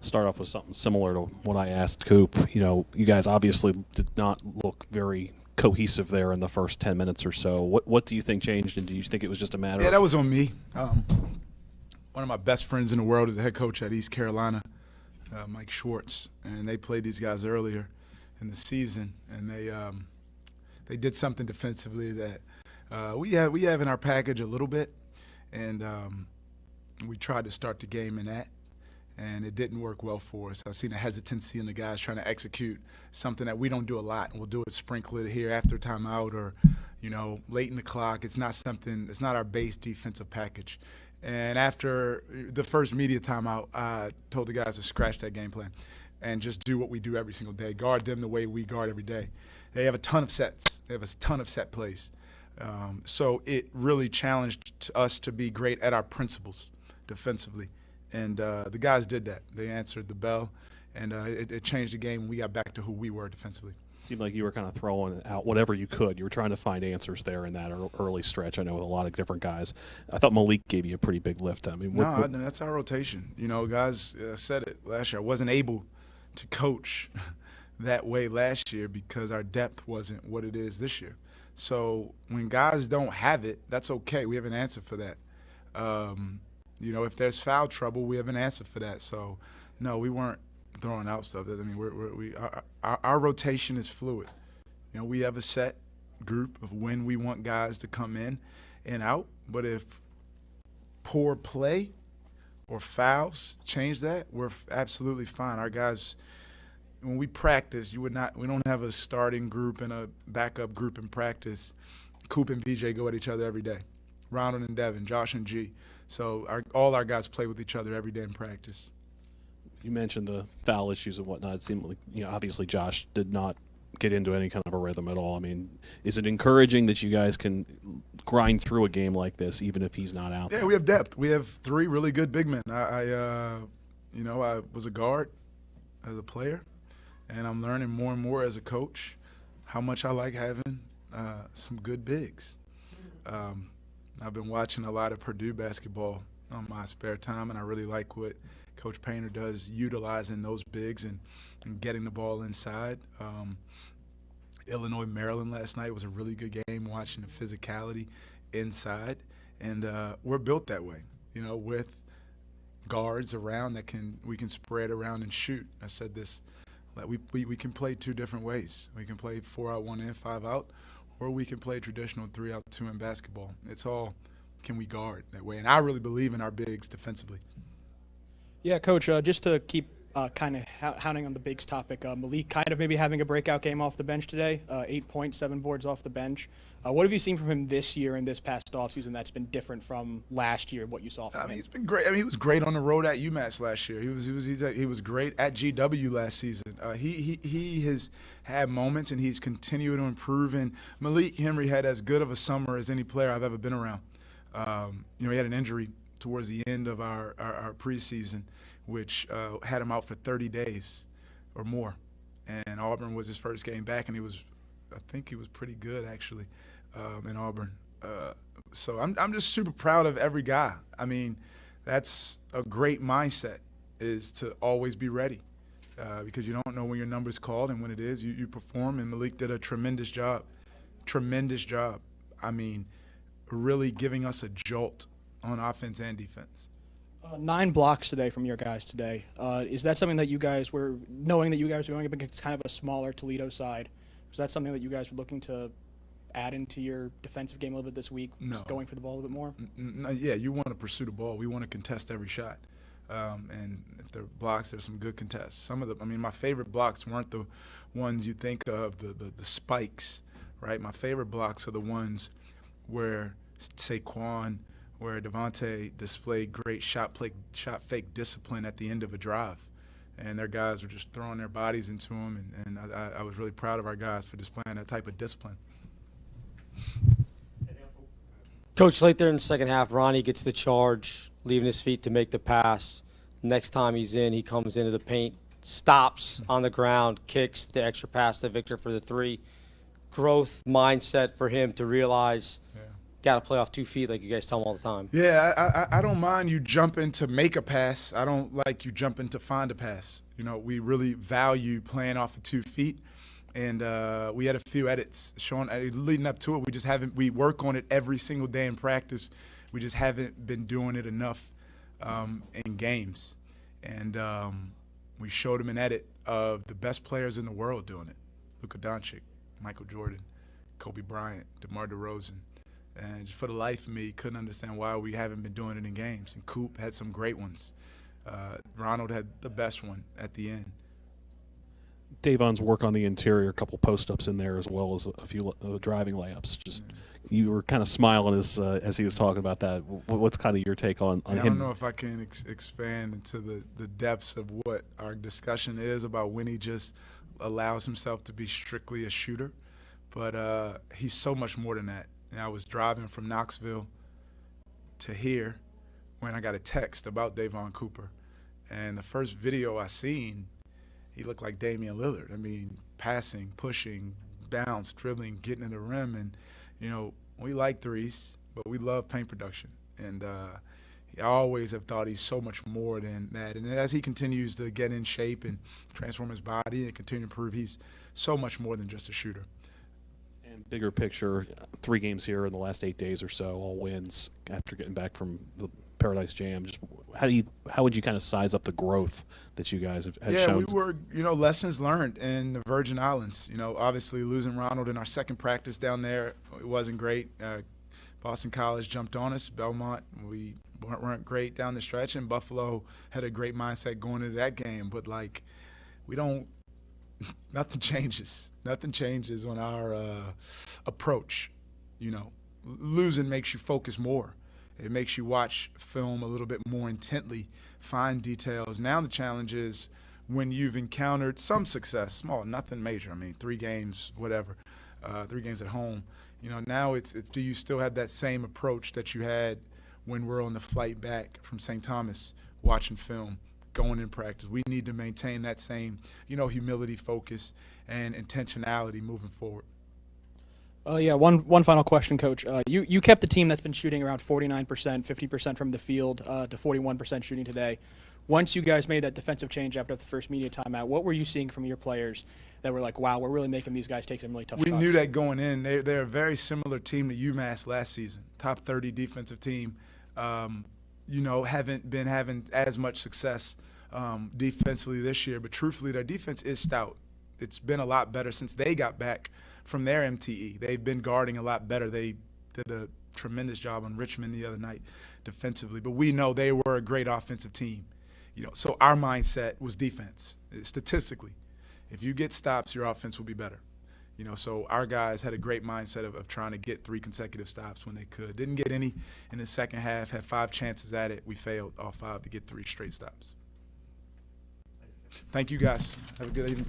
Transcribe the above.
start off with something similar to what I asked Coop. You know, you guys obviously did not look very cohesive there in the first 10 minutes or so. What do you think changed, and do you think it was just a matter Yeah, of that was on me. One of my best friends in the world is the head coach at East Carolina, Mike Schwartz, and they played these guys earlier in the season, and they did something defensively that we have in our package a little bit, and we tried to start the game in that, and it didn't work well for us. I've seen a hesitancy in the guys trying to execute something that we don't do a lot. We'll do it, sprinkle it here after timeout or, you know, late in the clock. It's not our base defensive package. And after the first media timeout, I told the guys to scratch that game plan and just do what we do every single day, guard them the way we guard every day. They have a ton of sets. They have a ton of set plays. So it really challenged us to be great at our principles defensively. And the guys did that. They answered the bell, and it changed the game, and we got back to who we were defensively. It seemed like you were kind of throwing out whatever you could. You were trying to find answers there in that early stretch, I know, with a lot of different guys. I thought Malik gave you a pretty big lift. I mean, that's our rotation. You know, guys said it last year. I wasn't able to coach that way last year because our depth wasn't what it is this year. So when guys don't have it, that's okay. We have an answer for that. You know, if there's foul trouble, we have an answer for that. So, no, we weren't throwing out stuff. I mean, our rotation is fluid. You know, we have a set group of when we want guys to come in and out. But if poor play or fouls change that, we're absolutely fine. Our guys, when we practice, we don't have a starting group and a backup group in practice. Coop and BJ go at each other every day. Ronald and Devin, Josh and G. So all our guys play with each other every day in practice. You mentioned the foul issues and whatnot. It seemed like, you know, obviously Josh did not get into any kind of a rhythm at all. I mean, is it encouraging that you guys can grind through a game like this even if he's not out there? Yeah, we have depth. We have three really good big men. I was a guard as a player, and I'm learning more and more as a coach how much I like having some good bigs. I've been watching a lot of Purdue basketball on my spare time, and I really like what Coach Painter does, utilizing those bigs and getting the ball inside. Illinois, Maryland last night was a really good game, watching the physicality inside. And we're built that way, you know, with guards around that we can spread around and shoot. I said this, that we can play two different ways. We can play 4 out, 1 in, 5 out, or we can play traditional 3 out, 2 in basketball. It's all, can we guard that way? And I really believe in our bigs defensively. Yeah, Coach, just to keep kind of hounding on the bigs topic, Malik kind of maybe having a breakout game off the bench today, 8 points, 7 boards off the bench. What have you seen from him this year and this past offseason that's been different from last year, what you saw from him? He's been great. I mean, he was great on the road at UMass last year. He was great at GW last season. He has had moments, and he's continued to improve. And Malik Henry had as good of a summer as any player I've ever been around. You know, he had an injury towards the end of our preseason, which had him out for 30 days or more. And Auburn was his first game back, and I think he was pretty good actually in Auburn. So I'm just super proud of every guy. I mean, that's a great mindset, is to always be ready because you don't know when your number's called, and when it is, you perform. And Malik did a tremendous job. I mean, really giving us a jolt on offense and defense. 9 blocks today from your guys today. Is that something that you guys were, knowing that you guys were going up against kind of a smaller Toledo side, was that something that you guys were looking to add into your defensive game a little bit this week, no. Just going for the ball a little bit more? Yeah, you want to pursue the ball. We want to contest every shot. And if there are blocks, there's some good contests. My favorite blocks weren't the ones you think of, the spikes, right? My favorite blocks are the ones where Saquon, where Devontae displayed great shot fake discipline at the end of a drive. And their guys were just throwing their bodies into them, and I was really proud of our guys for displaying that type of discipline. Coach, late there in the second half, Ronnie gets the charge, leaving his feet to make the pass. Next time he's in, he comes into the paint, stops on the ground, kicks the extra pass to Victor for the 3. Growth mindset for him to realize got to play off 2 feet like you guys tell him all the time. Yeah, I don't mind you jumping to make a pass. I don't like you jumping to find a pass. You know, we really value playing off of 2 feet. And we had a few edits showing leading up to it. We work on it every single day in practice. We just haven't been doing it enough in games. And we showed him an edit of the best players in the world doing it. Luka Doncic, Michael Jordan, Kobe Bryant, DeMar DeRozan. And just for the life of me, couldn't understand why we haven't been doing it in games. And Coop had some great ones. Ronald had the best one at the end. Davon's work on the interior, a couple post-ups in there as well as a few driving layups. Just you were kind of smiling as he was talking about that. What's kind of your take on him? I don't know if I can expand into the depths of what our discussion is about when he just allows himself to be strictly a shooter. But he's so much more than that. And I was driving from Knoxville to here when I got a text about Davon Cooper. And the first video I seen, he looked like Damian Lillard. I mean, passing, pushing, bounce, dribbling, getting in the rim. And, you know, we like threes, but we love paint production. And I always have thought he's so much more than that. And as he continues to get in shape and transform his body and continue to improve, he's so much more than just a shooter. And bigger picture, 3 games here in the last 8 days or so, all wins after getting back from the Paradise Jam. Just how would you kind of size up the growth that you guys have shown? Yeah, we were, lessons learned in the Virgin Islands. Obviously losing Ronald in our second practice down there, it wasn't great. Boston College jumped on us. Belmont, we weren't great down the stretch, and Buffalo had a great mindset going into that game. But nothing changes. Nothing changes on our approach. Losing makes you focus more. It makes you watch film a little bit more intently, find details. Now the challenge is when you've encountered some success, small, nothing major. I mean, 3 games, whatever, 3 games at home. Now it's do you still have that same approach that you had when we're on the flight back from St. Thomas, watching film, going in practice? We need to maintain that same, humility, focus, and intentionality moving forward. One final question, Coach. You kept the team that's been shooting around 49%, 50% from the field to 41% shooting today. Once you guys made that defensive change after the first media timeout, what were you seeing from your players that were like, wow, we're really making these guys take some really tough shots? We knew that going in. They're a very similar team to UMass last season, top 30 defensive team. Haven't been having as much success defensively this year, but truthfully, their defense is stout. It's been a lot better since they got back from their MTE. They've been guarding a lot better. They did a tremendous job on Richmond the other night defensively, but we know they were a great offensive team. So our mindset was defense. Statistically, if you get stops, your offense will be better. So our guys had a great mindset of trying to get 3 consecutive stops when they could. Didn't get any in the second half, had 5 chances at it. We failed all 5 to get 3 straight stops. Thank you, guys. Have a good evening.